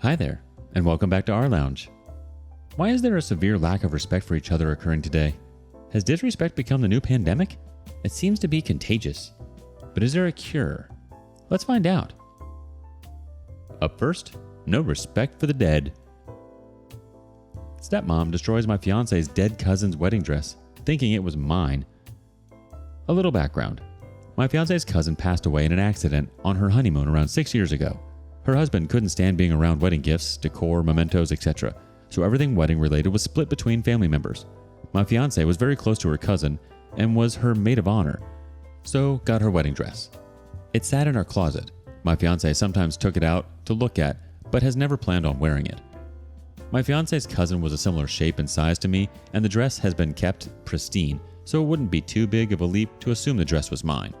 Hi there, and welcome back to rLounge. Why is there a severe lack of respect for each other occurring today? Has disrespect become the new pandemic? It seems to be contagious. But is there a cure? Let's find out. Up first, no respect for the dead. Stepmom destroys my fiance's dead cousin's wedding dress, thinking it was mine. A little background. My fiance's cousin passed away in an accident on her honeymoon around 6 years ago. Her husband couldn't stand being around wedding gifts, decor, mementos, etc., so everything wedding related was split between family members. My fiance was very close to her cousin and was her maid of honor, so got her wedding dress. It sat in our closet. My fiance sometimes took it out to look at, but has never planned on wearing it. My fiance's cousin was a similar shape and size to me, and the dress has been kept pristine, so it wouldn't be too big of a leap to assume the dress was mine.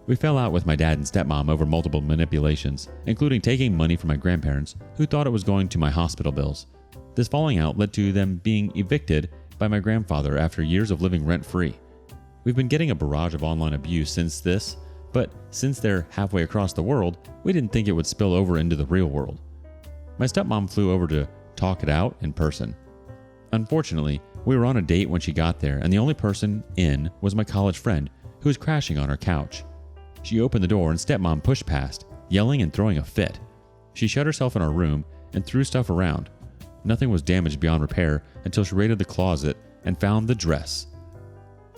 We fell out with my dad and stepmom over multiple manipulations, including taking money from my grandparents, who thought it was going to my hospital bills. This falling out led to them being evicted by my grandfather after years of living rent-free. We've been getting a barrage of online abuse since this, but since they're halfway across the world, we didn't think it would spill over into the real world. My stepmom flew over to talk it out in person. Unfortunately, we were on a date when she got there, and the only person in was my college friend, who was crashing on our couch. She opened the door and stepmom pushed past, yelling and throwing a fit. She shut herself in our room and threw stuff around. Nothing was damaged beyond repair until she raided the closet and found the dress.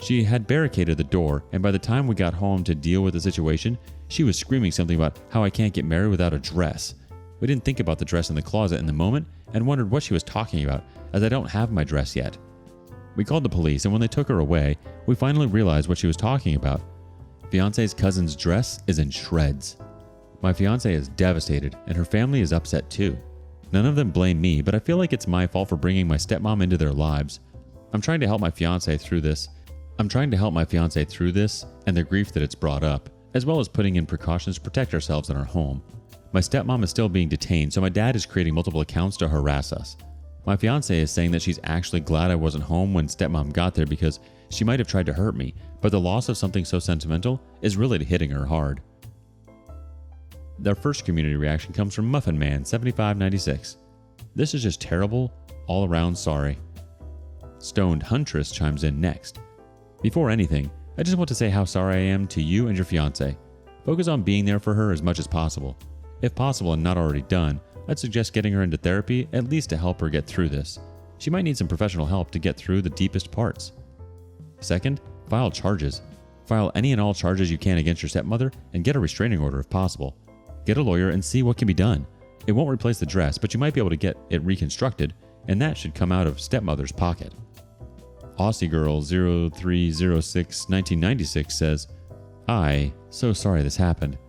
She had barricaded the door, and by the time we got home to deal with the situation, she was screaming something about how I can't get married without a dress. We didn't think about the dress in the closet in the moment and wondered what she was talking about, as I don't have my dress yet. We called the police, and when they took her away, we finally realized what she was talking about. Fiance's cousin's dress is in shreds. My fiance is devastated, and her family is upset too. None of them blame me, but I feel like it's my fault for bringing my stepmom into their lives. I'm trying to help my fiance through this and the grief that it's brought up, as well as putting in precautions to protect ourselves in our home. My stepmom is still being detained, so my dad is creating multiple accounts to harass us. My fiance is saying that she's actually glad I wasn't home when stepmom got there because she might have tried to hurt me, but the loss of something so sentimental is really hitting her hard. Their first community reaction comes from Muffin Man 7596. This is just terrible, all around sorry. Stoned Huntress chimes in next. Before anything, I just want to say how sorry I am to you and your fiance. Focus on being there for her as much as possible. If possible and not already done, I'd suggest getting her into therapy at least to help her get through this. She might need some professional help to get through the deepest parts. Second, file charges. File any and all charges you can against your stepmother and get a restraining order if possible. Get a lawyer and see what can be done. It won't replace the dress, but you might be able to get it reconstructed, and that should come out of stepmother's pocket. Aussie Girl 0306 1996 says, so sorry this happened.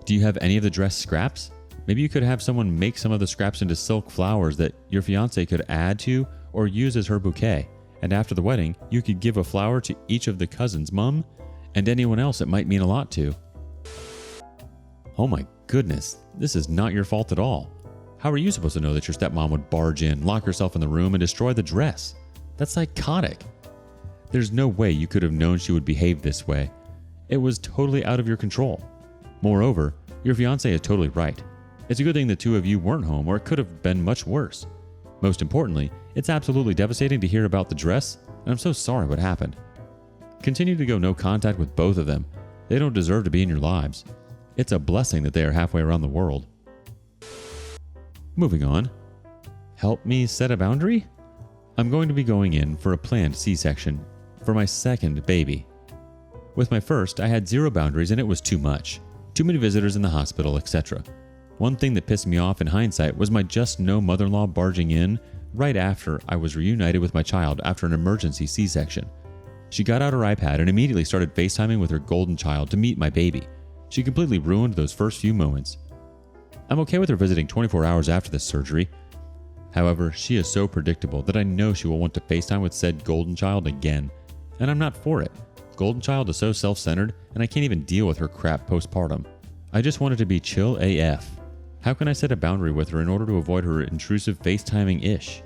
Do you have any of the dress scraps? Maybe you could have someone make some of the scraps into silk flowers that your fiance could add to or use as her bouquet. And after the wedding, you could give a flower to each of the cousins' mom and anyone else it might mean a lot to. Oh my goodness, this is not your fault at all. How are you supposed to know that your stepmom would barge in, lock herself in the room, and destroy the dress? That's psychotic. There's no way you could have known she would behave this way. It was totally out of your control. Moreover, your fiance is totally right. It's a good thing the two of you weren't home, or it could have been much worse. Most importantly, it's absolutely devastating to hear about the dress, and I'm so sorry what happened. Continue to go no contact with both of them. They don't deserve to be in your lives. It's a blessing that they are halfway around the world. Moving on. Help me set a boundary? I'm going to be going in for a planned C-section for my second baby. With my first, I had zero boundaries and it was too much. Too many visitors in the hospital, etc. One thing that pissed me off in hindsight was my just-no mother-in-law barging in right after I was reunited with my child after an emergency C-section. She got out her iPad and immediately started FaceTiming with her golden child to meet my baby. She completely ruined those first few moments. I'm okay with her visiting 24 hours after this surgery. However, she is so predictable that I know she will want to FaceTime with said golden child again, and I'm not for it. Golden child is so self-centered, and I can't even deal with her crap postpartum. I just want it to be chill AF. How can I set a boundary with her in order to avoid her intrusive FaceTiming-ish?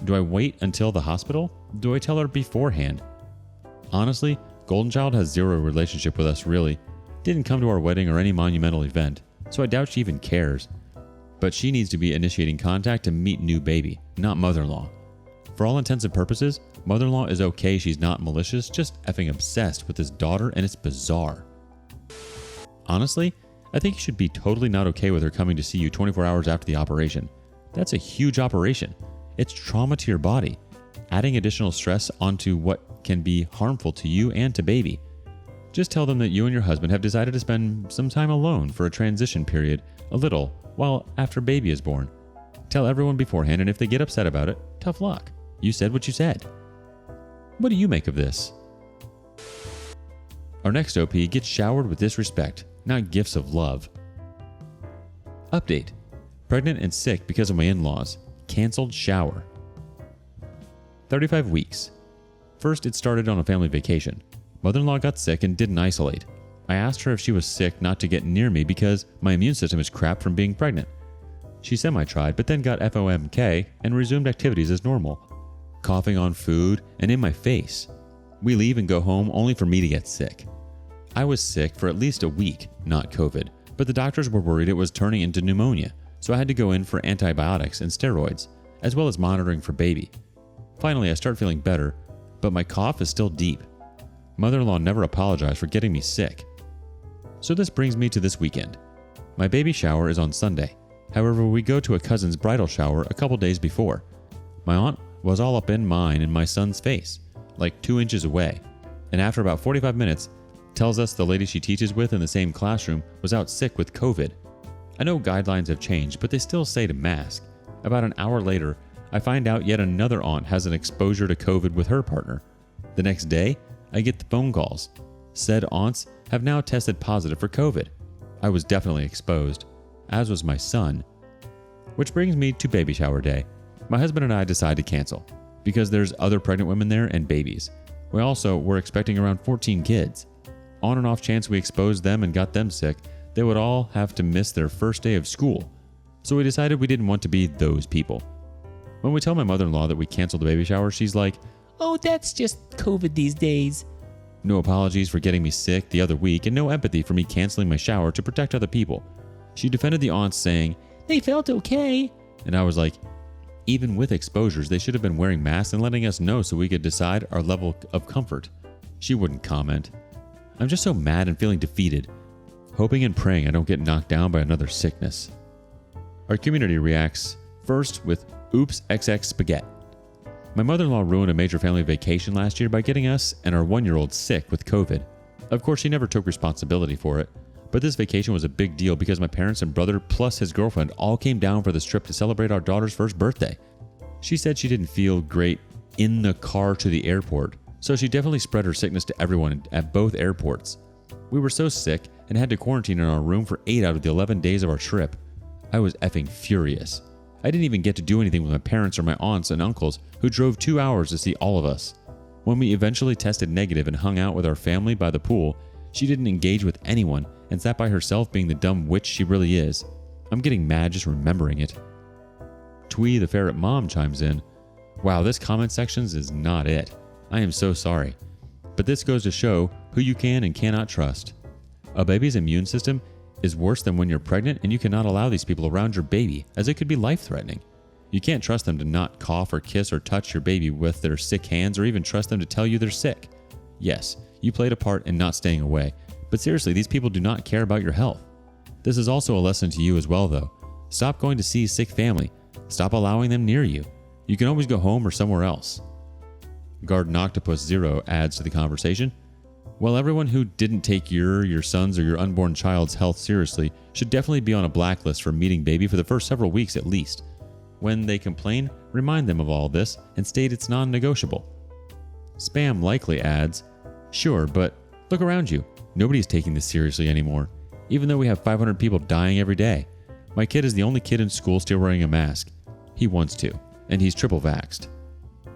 Do I wait until the hospital? Do I tell her beforehand? Honestly, golden child has zero relationship with us really. Didn't come to our wedding or any monumental event, so I doubt she even cares. but she needs to be initiating contact to meet new baby, not mother-in-law. For all intents and purposes, mother-in-law is okay, she's not malicious, just effing obsessed with his daughter, and it's bizarre. Honestly, I think you should be totally not okay with her coming to see you 24 hours after the operation. That's a huge operation. It's trauma to your body, adding additional stress onto what can be harmful to you and to baby. Just tell them that you and your husband have decided to spend some time alone for a transition period, a little, while after baby is born. Tell everyone beforehand, and if they get upset about it, tough luck. You said what you said. What do you make of this? Our next OP gets showered with disrespect, not gifts of love. Update. Pregnant and sick because of my in-laws. Cancelled shower. 35 weeks. First, it started on a family vacation. Mother-in-law got sick and didn't isolate. I asked her if she was sick not to get near me because my immune system is crap from being pregnant. She semi-tried, but then got FOMK and resumed activities as normal. Coughing on food and in my face. We leave and go home only for me to get sick. I was sick for at least a week, not COVID, but the doctors were worried it was turning into pneumonia, so I had to go in for antibiotics and steroids, as well as monitoring for baby. Finally, I start feeling better, but my cough is still deep. Mother-in-law never apologized for getting me sick. So this brings me to this weekend. My baby shower is on Sunday. However, we go to a cousin's bridal shower a couple days before. My aunt was all up in mine and my son's face, like 2 inches away, and after about 45 minutes, tells us the lady she teaches with in the same classroom was out sick with COVID. I know guidelines have changed, but they still say to mask. About an hour later, I find out yet another aunt has an exposure to COVID with her partner. The next day, I get the phone calls. Said aunts have now tested positive for COVID. I was definitely exposed, as was my son. Which brings me to baby shower day. My husband and I decide to cancel, because there's other pregnant women there and babies. We also were expecting around 14 kids. On and off chance we exposed them and got them sick, they would all have to miss their first day of school. So we decided we didn't want to be those people. When we tell my mother-in-law that we canceled the baby shower, she's like, "Oh, that's just COVID these days." No apologies for getting me sick the other week, and no empathy for me canceling my shower to protect other people. She defended the aunts saying, "They felt okay." And I was like, even with exposures, they should have been wearing masks and letting us know so we could decide our level of comfort. She wouldn't comment. I'm just so mad and feeling defeated, hoping and praying I don't get knocked down by another sickness. Our community reacts first with "Oops XX Spaghetti." My mother-in-law ruined a major family vacation last year by getting us and our 1-year-old sick with COVID. Of course, she never took responsibility for it, but this vacation was a big deal because my parents and brother plus his girlfriend all came down for this trip to celebrate our daughter's first birthday. She said she didn't feel great in the car to the airport, so she definitely spread her sickness to everyone at both airports. We were so sick and had to quarantine in our room for 8 out of the 11 days of our trip. I was effing furious. I didn't even get to do anything with my parents or my aunts and uncles who drove 2 hours to see all of us. When we eventually tested negative and hung out with our family by the pool, she didn't engage with anyone and sat by herself being the dumb witch she really is. I'm getting mad just remembering it. Twee the ferret mom chimes in, "Wow, this comment sections is not it. I am so sorry. But this goes to show who you can and cannot trust. A baby's immune system is worse than when you're pregnant, and you cannot allow these people around your baby, as it could be life-threatening. You can't trust them to not cough or kiss or touch your baby with their sick hands, or even trust them to tell you they're sick. Yes, you played a part in not staying away, but seriously, these people do not care about your health. This is also a lesson to you as well, though. Stop going to see sick family. Stop allowing them near you. You can always go home or somewhere else." Garden Octopus Zero adds to the conversation, "Well, everyone who didn't take your son's or your unborn child's health seriously should definitely be on a blacklist for meeting baby for the first several weeks at least. When they complain, remind them of all this and state it's non-negotiable." Spam Likely adds, "Sure, but look around you. Nobody's taking this seriously anymore, even though we have 500 people dying every day. My kid is the only kid in school still wearing a mask. He wants to, and he's triple vaxxed.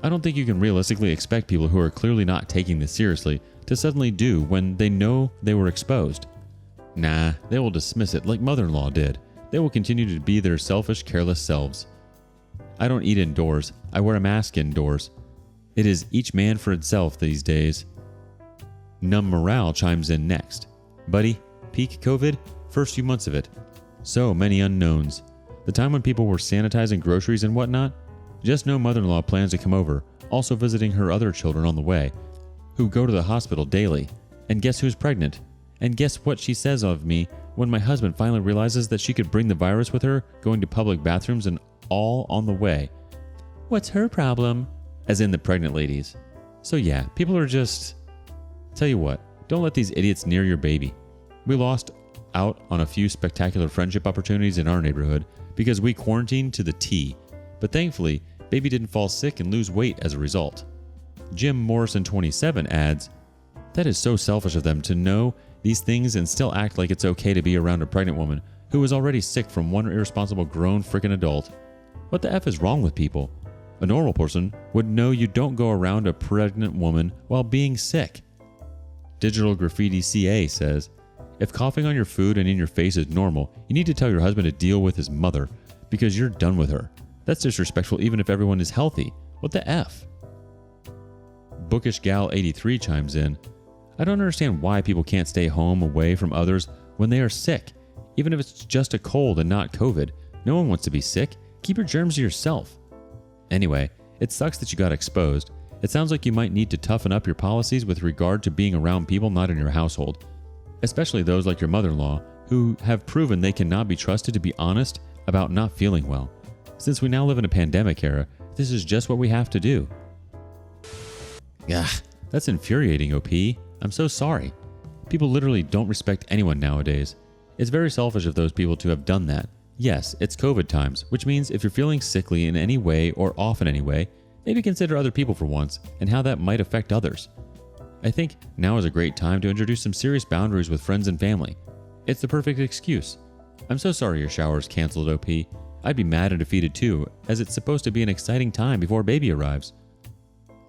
I don't think you can realistically expect people who are clearly not taking this seriously to suddenly do when they know they were exposed. Nah, they will dismiss it like mother-in-law did. They will continue to be their selfish, careless selves. I don't eat indoors. I wear a mask indoors. It is each man for itself these days." Numb Morale chimes in next. "Buddy, peak COVID, first few months of it. So many unknowns. The time when people were sanitizing groceries and whatnot? Just know mother-in-law plans to come over, also visiting her other children on the way, who go to the hospital daily. And guess who's pregnant? And guess what she says of me when my husband finally realizes that she could bring the virus with her, going to public bathrooms and all on the way? What's her problem? As in the pregnant ladies. So yeah, people are just... Tell you what, don't let these idiots near your baby. We lost out on a few spectacular friendship opportunities in our neighborhood because we quarantined to the T. But thankfully, baby didn't fall sick and lose weight as a result. Jim Morrison 27 adds, "That is so selfish of them to know these things and still act like it's okay to be around a pregnant woman who is already sick from one irresponsible grown frickin' adult. What the F is wrong with people? A normal person would know you don't go around a pregnant woman while being sick." Digital Graffiti CA says, "If coughing on your food and in your face is normal, you need to tell your husband to deal with his mother because you're done with her. That's disrespectful even if everyone is healthy. What the F?" Bookish Gal 83 chimes in, "I don't understand why people can't stay home away from others when they are sick, even if it's just a cold and not COVID. No one wants to be sick. Keep your germs to yourself. Anyway, it sucks that you got exposed. It sounds like you might need to toughen up your policies with regard to being around people not in your household, especially those like your mother-in-law who have proven they cannot be trusted to be honest about not feeling well. Since we now live in a pandemic era, this is just what we have to do." Ugh, that's infuriating, OP. I'm so sorry. People literally don't respect anyone nowadays. It's very selfish of those people to have done that. Yes, it's COVID times, which means if you're feeling sickly in any way or off in any way, maybe consider other people for once and how that might affect others. I think now is a great time to introduce some serious boundaries with friends and family. It's the perfect excuse. I'm so sorry your shower's canceled, OP. I'd be mad and defeated too, as it's supposed to be an exciting time before baby arrives.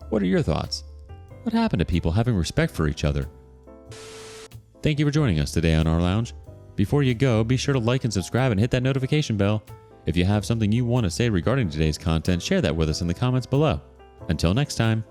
What are your thoughts? What happened to people having respect for each other? Thank you for joining us today on rLounge. Before you go, be sure to like and subscribe and hit that notification bell. If you have something you want to say regarding today's content, share that with us in the comments below. Until next time.